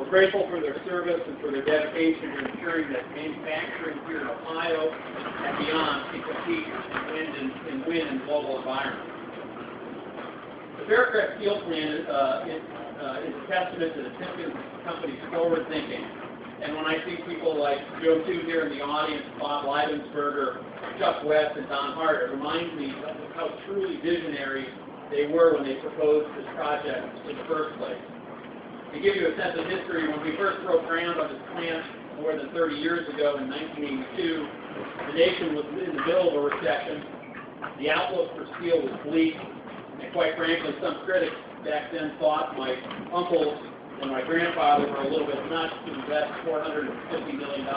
We're grateful for their service and for their dedication to ensuring that manufacturing here in Ohio and beyond can compete and win in global environments. The Faircrest Steel Plan is a testament to the Timken Company's forward thinking. And when I see people like Joe Tu here in the audience, Bob Leibensberger, Chuck West, and Don Hart, it reminds me of how truly visionary they were when they proposed this project in the first place. To give you a sense of history, when we first broke ground on this plant more than 30 years ago in 1982, the nation was in the middle of a recession. The outlook for steel was bleak, and quite frankly, some critics back then thought my uncles and my grandfather were a little bit nuts to invest $450 million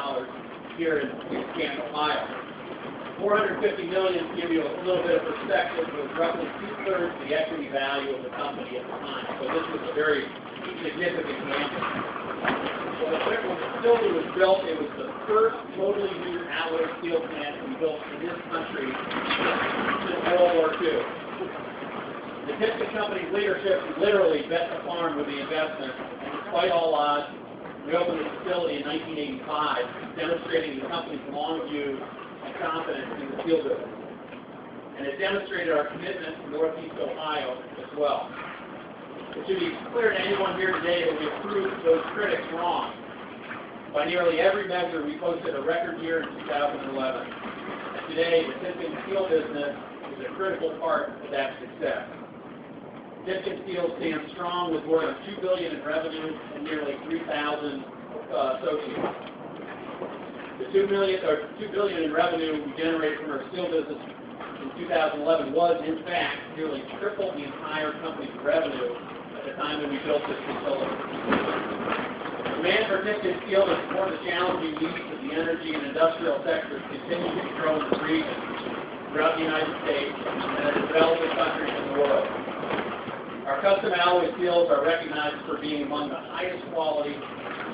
here in Canton, Ohio. $450 million, to give you a little bit of perspective, was roughly 2/3 of the equity value of the company at the time. So this was a very significant gamble. When the facility was built, it was the first totally new alloy steel plant to be built in this country since World War II. The Timken Company's leadership literally bet the farm with the investment, and despite all odds, we opened the facility in 1985, demonstrating the company's long view and confidence in the steel business. And it demonstrated our commitment to Northeast Ohio as well. It should be clear to anyone here today that we have proved those critics wrong. By nearly every measure, we posted a record year in 2011. And today, the Timken steel business is a critical part of that success. Timken Steel stands strong with more than $2 billion in revenue and nearly 3,000 associates. The $2 billion in revenue we generated from our steel business in 2011 was, in fact, nearly triple the entire company's revenue at the time when we built this facility. Demand for Timken Steel to support the challenging needs of the energy and industrial sectors continues to grow in this region, throughout the United States, and in developing countries in the world. Our custom alloy steels are recognized for being among the highest quality,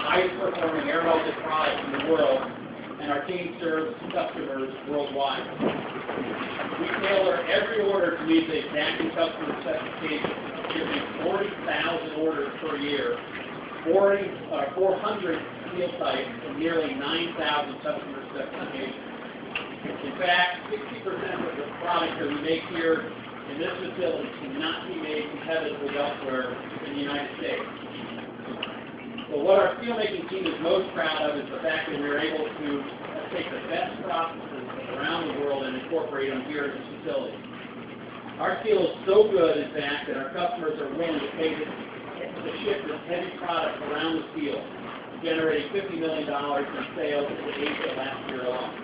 highest performing air melted products in the world, and our team serves customers worldwide. We tailor every order to meet the exacting customer specifications, giving 40,000 orders per year, 400 steel types, and nearly 9,000 customer specifications. In fact, 60% of the products that we make here in this facility cannot be made competitively elsewhere in the United States. So what our steelmaking team is most proud of is the fact that we were able to take the best processes around the world and incorporate them here in this facility. Our steel is so good, in fact, that our customers are willing to pay to ship this heavy product around the steel, generating $50 million in sales to Asia last year alone.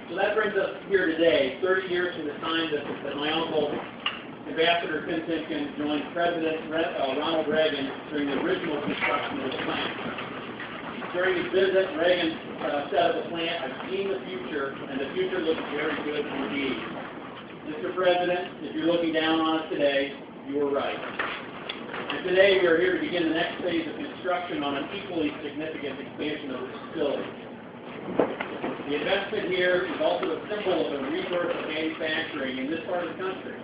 So that brings us here today, 30 years from the time that my uncle, Ambassador Tim Timken, joined President Ronald Reagan during the original construction of the plant. During his visit, Reagan said of the plant, "I've seen the future, and the future looks very good indeed." Mr. President, if you're looking down on us today, you were right. And today we are here to begin the next phase of construction on an equally significant expansion of the facility. The investment here is also a symbol of the rebirth of manufacturing in this part of the country.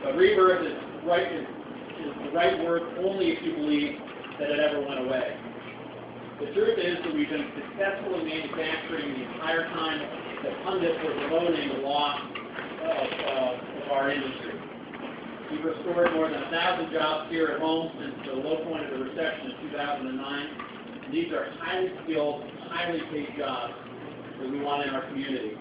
But rebirth is the right word only if you believe that it ever went away. The truth is that we've been successfully manufacturing the entire time that pundits were bemoaning the loss of our industry. We've restored more than 1,000 jobs here at home since the low point of the recession in 2009. And these are highly skilled, highly paid jobs that we want in our community.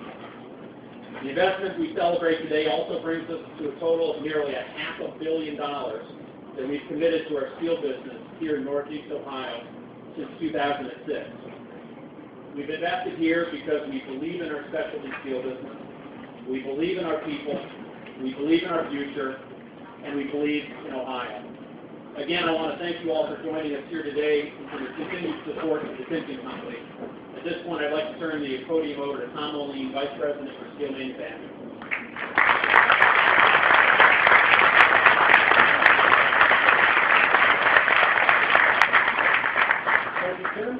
The investment we celebrate today also brings us to a total of nearly $500 million that we've committed to our steel business here in Northeast Ohio since 2006. We've invested here because we believe in our specialty steel business, we believe in our people, we believe in our future, and we believe in Ohio. Again, I want to thank you all for joining us here today and for your continued support of the Timken Company. At this point, I'd like to turn the podium over to Tom Moline, Vice President for Steel Manufacturing. Thank you, Tim.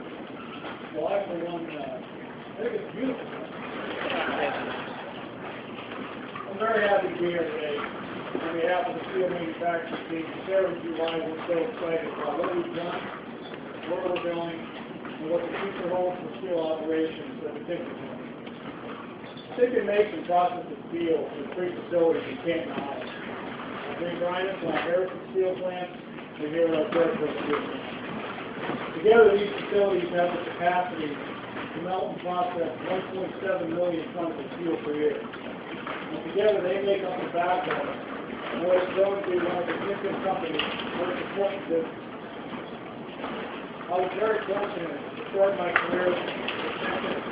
Well, I, for one, I think it's beautiful. I'm very happy to be here today on behalf of the steel manufacturing team. Sarah, why we're so excited about what we've done, where we're going, and what the future holds for steel operations at the Timken Company. Timken makes and processes steel in 3 facilities in Canton, Ohio. Our Green Grinders, our Harrison Steel Plant, and here at our Fairfield Steel Plant. Together, these facilities have the capacity to melt and process 1.7 million tons of steel per year. And together, they make up the backbone of what is going to be one of the Timken Company's most important businesses. I was very fortunate to start my career with Timken.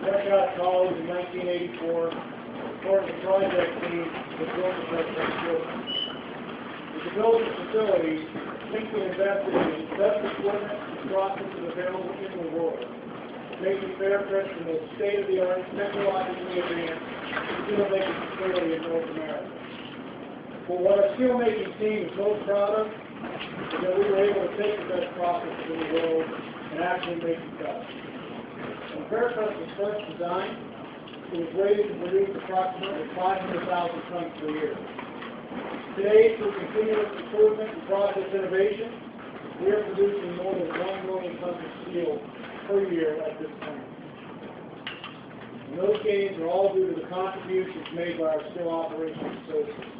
Fresh out of college in 1984, part of the project team that built the Fairfield Steel Plant. With the building facility, Timken invested in the best equipment and processes available in the world, making Fairfield the most state-of-the-art, technologically advanced steel-making facility in North America. But what our steel-making team is most proud of is that we were able to take the best processes in the world and actually make them better. When Fairfield was first designed, it was rated to produce approximately 500,000 tons per year. Today, through continuous improvement and process innovation, we are producing more than 1 million tons of steel per year at this point. And those gains are all due to the contributions made by our steel operations associates.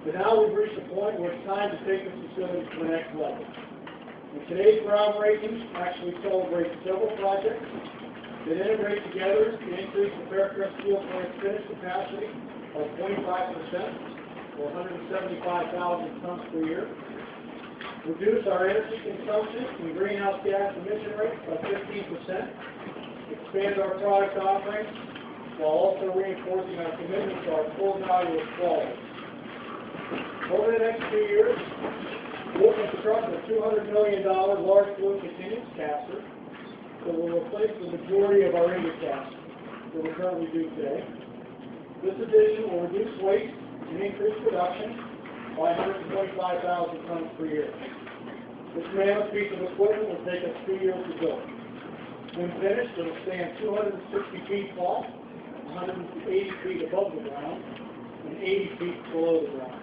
But now we've reached a point where it's time to take this facility to the next level. And today's groundbreaking actually celebrates several projects that integrate together to increase the Fairfield Steel Plant's finished capacity by 25%, or 175,000 tons per year, reduce our energy consumption and greenhouse gas emission rates by 15%, expand our product offerings, while also reinforcing our commitment to our full value of quality. Over the next few years, we'll construct a $200 million large flow continuous caster that will replace the majority of our India caster that we currently do today. This addition will reduce waste and increase production by 125,000 tons per year. This mammoth piece of equipment will take us 2 years to build. When finished, it will stand 260 feet tall, 180 feet above the ground, and 80 feet below the ground.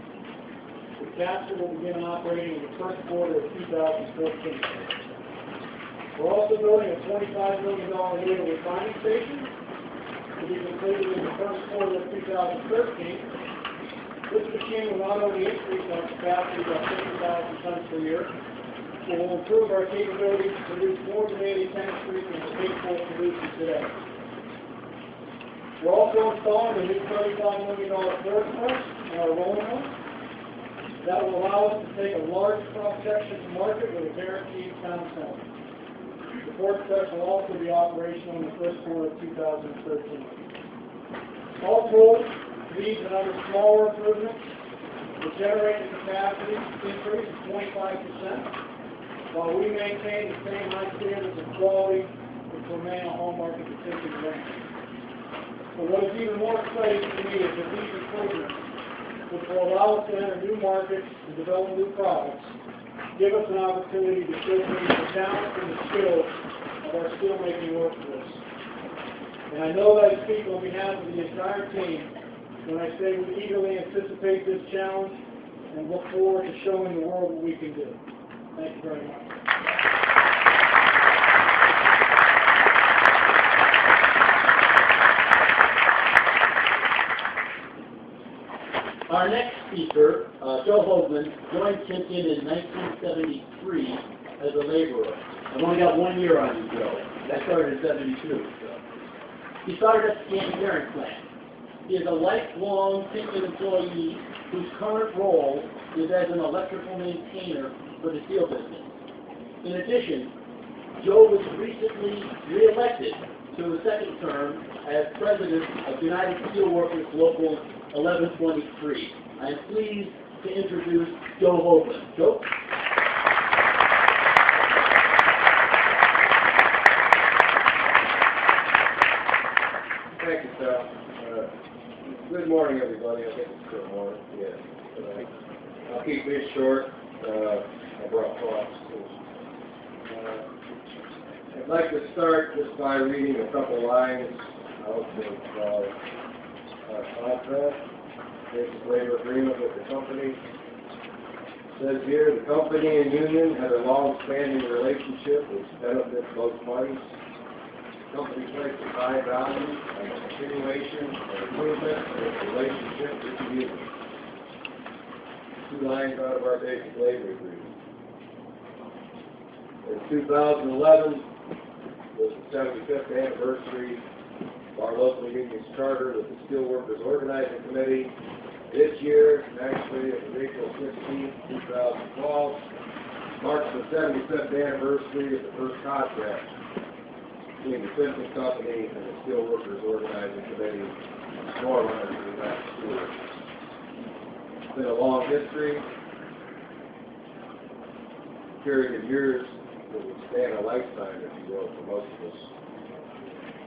The caster will begin operating in the first quarter of 2014. We're also building a $25 million needle refining station to be completed in the first quarter of 2013. This machine will not only increase our capacity by 50,000 tons per year, but will improve our capability to produce more vanadium chemistries than we're capable of producing today. We're also installing a new $35 million force press in our rolling mill that will allow us to take a large cross-section to market with a guaranteed pound penalty. The force press will also be operational in the first quarter of 2013. All told, these and other smaller improvements will generate the capacity increase of 25%, while we maintain the same high standards of quality which remain a hallmark of the Timken brand. But what is even more exciting to me is that these improvements, which will allow us to enter new markets and develop new products, give us an opportunity to showcase the talent and the skills of our steelmaking workforce. And I know that I speak on behalf of the entire team when I say we eagerly anticipate this challenge and look forward to showing the world what we can do. Thank you very much. Our next speaker, Joe Hoagland, joined Timken in 1973 as a laborer. I've only got 1 year on you, Joe. That started in 72. So. He started at the Canton plant. He is a lifelong Timken employee whose current role is as an electrical maintainer for the steel business. In addition, Joe was recently re-elected to a second term as president of United Steelworkers Local 1123. I am pleased to introduce Joe Hoagland. Joe? Thank you, Sal. Good morning, everybody. I think it's good morning. Yes. I'll keep this short. I brought thoughts. I'd like to start just by reading a couple lines out of our contract. basic labor agreement with the company. Says here, the company and union have a long-standing relationship which benefits both parties. The company places high value on the continuation and improvement of its relationship with the union. 2 lines out of our basic labor agreement. In 2011 was the 75th anniversary of our local union's charter with the Steelworkers Organizing Committee. This year, actually, it was April 16, 2012, marks the 75th anniversary of the first contract between the Timken Company and the Steelworkers Organizing Committee, forerunner to the Renacci Steelworkers. It's been a long history, a period of years that would span a lifetime, if you will, for most of us,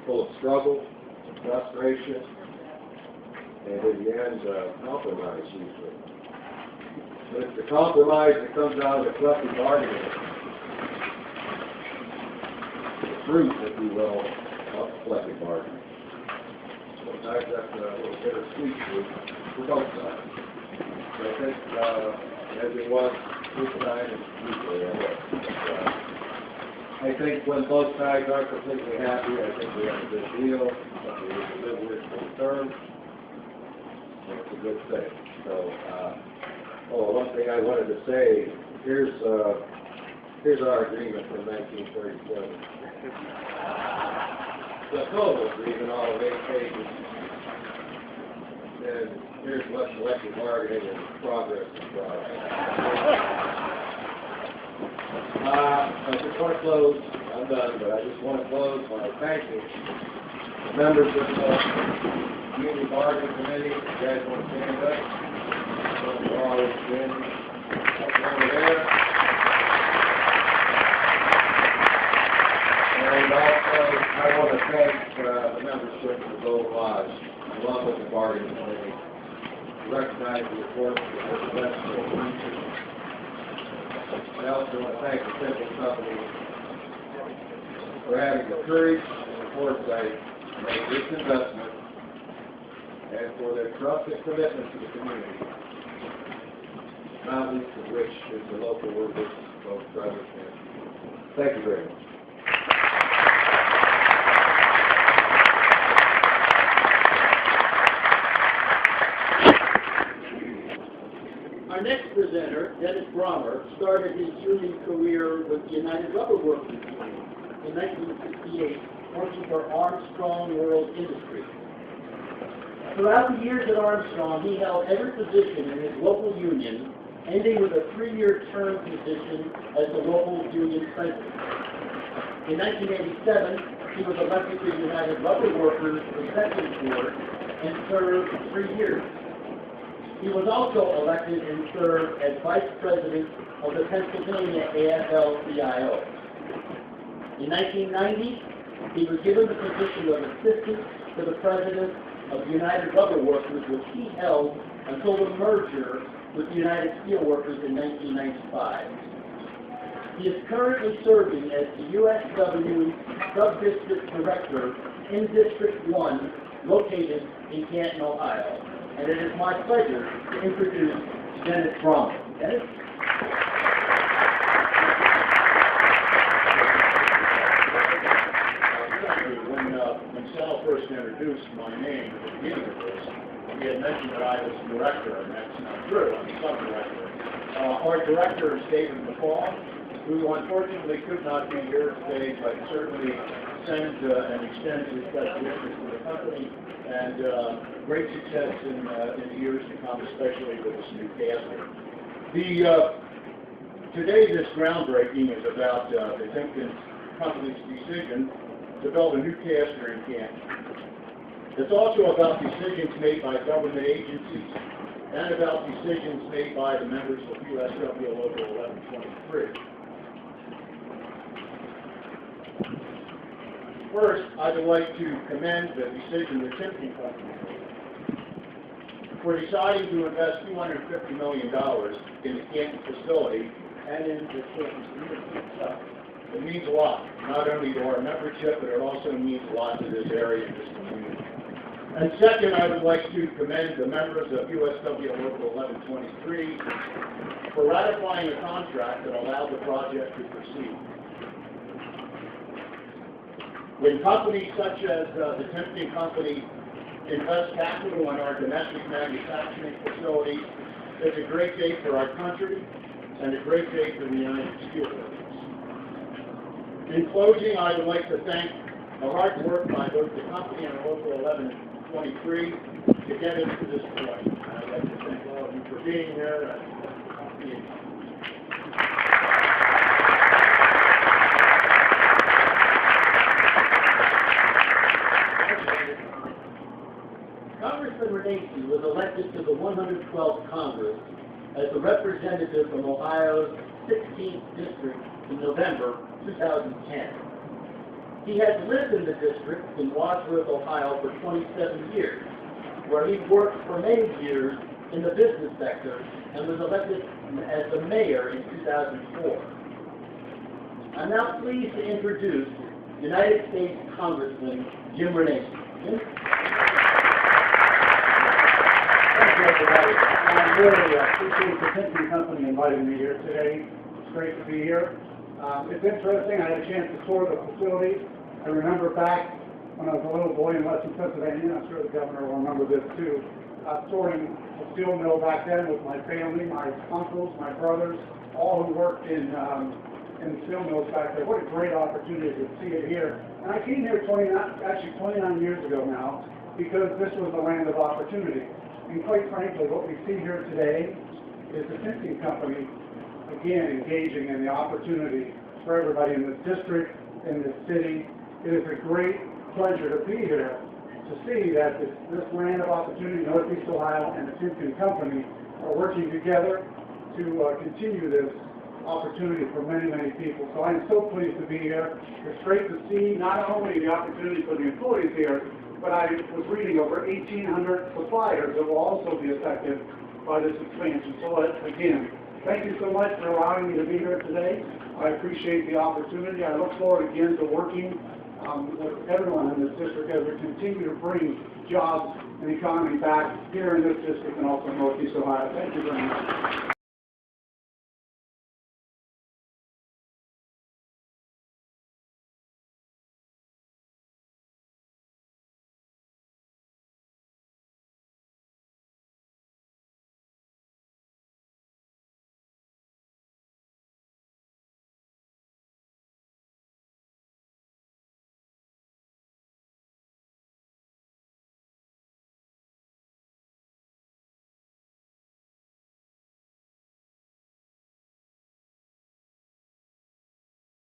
full of struggle, frustration, and in the end, compromise usually. But it's the compromise that comes out of the collective bargaining, the fruit, if you will, of collective bargaining. Sometimes that's a little bittersweet for both sides. But I think, as it was this time, it's usually I think when both sides are completely happy, I think we have a good deal, something we can live with for the term. It's a good thing. So, one thing I wanted to say, here's our agreement from 1937. The total agreement, all of 8 pages. And here's what collective bargaining and progress is brought. I just want to close. I'm done, but I just want to close by thanking the members of the Union Bargaining Committee. You guys want to stand up? We're always standing up over there. And also, I want to thank the membership of the Gold Lodge, along with the Bargaining Committee, to recognize the importance of this festival. I also want to thank the Timken Company for having the courage and the foresight to make this investment and for their trust and commitment to the community, not least of which is the local workers, both present and thank you very much. Our next presenter, Dennis Brommer, started his union career with the United Rubber Workers Union in 1968, working for Armstrong World Industries. Throughout the years at Armstrong, he held every position in his local union, ending with a 3-year term position as the local union president. In 1987, he was elected to the United Rubber Workers Executive Board and served 3 years. He was also elected and served as Vice President of the Pennsylvania AFL-CIO. In 1990, he was given the position of Assistant to the President of United Rubber Workers, which he held until the merger with United Steelworkers in 1995. He is currently serving as the USW Sub-District Director in District 1, located in Canton, Ohio. And it is my pleasure to introduce Dennis Brommer. Dennis? When Sal first introduced my name at the beginning of this, he had mentioned that I was director, and that's not true. I'm sub-director. Our director is David McCall, who unfortunately could not be here today, but certainly sent and extends his best wishes to the company, and great success in the years to come, especially with this new caster. Today, this groundbreaking is about the Timken Company's decision to build a new caster in Canton. It's also about decisions made by government agencies and about decisions made by the members of USW Local 1123. First, I'd like to commend the decision the Timken Company made for deciding to invest $250 million in the Canton facility and in the Canton community itself. It means a lot, not only to our membership, but it also means a lot to this area and this community. And second, I would like to commend the members of USW Local 1123 for ratifying a contract that allowed the project to proceed. When companies such as the Timken Company invest capital in our domestic manufacturing facilities, it's a great day for our country and a great day for the United Steelworkers. In closing, I would like to thank the hard work by both the company and Local 1123 to get us to this point. I'd like to thank all of you for being here. Congressman Renacci was elected to the 112th Congress as a representative from Ohio's 16th District in November 2010. He has lived in the district in Wadsworth, Ohio for 27 years, where he worked for many years in the business sector and was elected as the mayor in 2004. I'm now pleased to introduce United States Congressman Jim Renacci. Jim? Thank you, everybody. I really appreciate the Timken Company inviting me here today. It's great to be here. It's interesting. I had a chance to tour the facility. I remember back when I was a little boy in Western Pennsylvania, I'm sure the governor will remember this too, touring a steel mill back then with my family, my uncles, my brothers, all who worked in the steel mills back there. What a great opportunity to see it here. And I came here 29 years ago now because this was a land of opportunity. And quite frankly, what we see here today is the Timken Company, again, engaging in the opportunity for everybody in this district, in this city. It is a great pleasure to be here to see that this land of opportunity, Northeast Ohio, and the Timken Company are working together to continue this opportunity for many, many people. So I am so pleased to be here. It's great to see not only the opportunity for the employees here, but I was reading over 1,800 suppliers that will also be affected by this expansion. So again, thank you so much for allowing me to be here today. I appreciate the opportunity. I look forward again to working with everyone in this district as we continue to bring jobs and economy back here in this district and also in Northeast Ohio. Thank you very much.